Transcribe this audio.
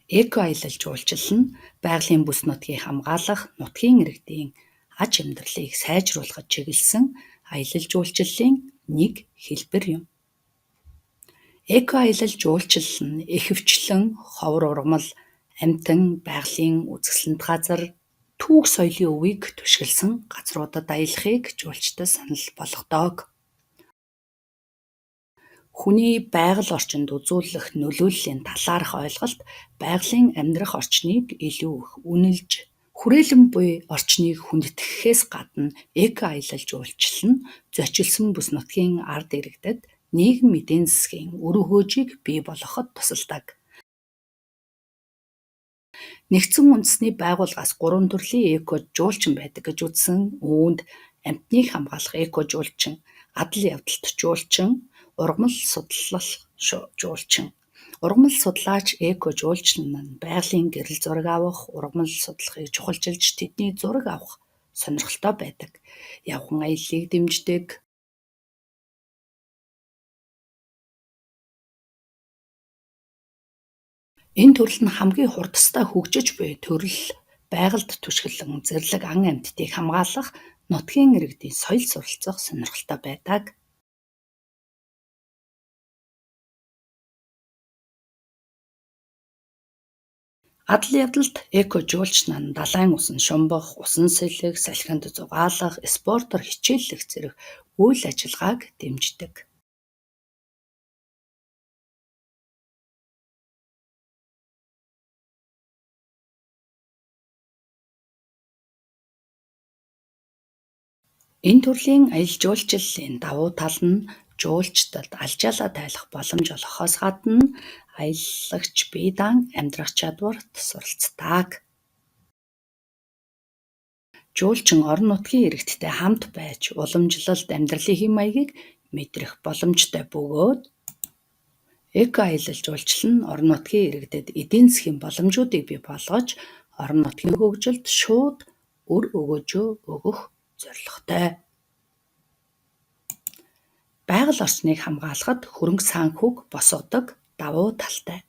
Эко аялал жуулчлал нь байгалийн бүс нутгийг хамгаалах, нутгийн иргэдийн аж амьдралыг сайжруулахад чиглэсэн аялал жуулчлалын нэг хэлбэр юм. Эко аялал жуулчлал нь ихэвчлэн ховор ургамал, амьтан байгалийн үзэсгэлэнт газар, түүх соёлын өвийг түшиглсэн газруудад аялахыг жуулчдад санал болгодог. Хүний байгаль орчинд үзүүлэх нөлөөллийн талаарх ойлголт байгалийн амьдрах орчныг илүү их үнэлж, хүрээлэн буй орчныг хүндэтгэхээс гадна эко аялал жуулчлал нь зочилсон бүс нутгийн ард иргэдэд нийгэм эдийн засгийн үр хөөжийг бий болгоход тусалдаг. Нэгдсэн үндэсний байгууллагаас 3 төрлийн эко жуулчин байдаг гэж үзсэн. Үүнд амьтныг хамгаалах эко жуулчин, адал явдалт жуулчин, ургамал судлах жуулчин. Ургамал судлаач эко жуулчин нь байгалийн гэрэл зураг авах, ургамал судлахыг чухалчилж тэдний зураг авах сонирхолтой байдаг. Явхан аяллыг дэмждэг. Энэ төрөл нь хамгийн хурдастай хөгжиж буй төрөл байгальд түшиглэн зэрлэг ан амьтдыг хамгаалах, нутгийн иргэдийн соёл суралцах сонирхолтой байдаг. Адал явдалт эко жуулчин нь далайн усан шумбах, усан сэлэх, салхинд зугаалах, спортоор хичээллэх зэрэг үйл ажиллагааг дэмждэг. Энэ төрлийн аялал жуулчлалын давуу тал нь жуулчдад алжаалаа тайлах боломж олгохоос гадна аялагч бие даан амьдрах чадварт суралцдаг. Жуулчин орон нутгийн иргэдтэй хамт байж уламжлалт амьдралын хэм маягийг мэдрэх боломжтой бөгөөд эко аялал жуулчлал нь орон нутгийн иргэдэд эдийн засгийн боломжуудыг бий болгож орон нутгийн хөгжилд шууд үр өгөөжөө өгөх зорилготой. Байгаль орчныг хамгаалахад хөрөнгө санхүүг босгодог давуу талтай.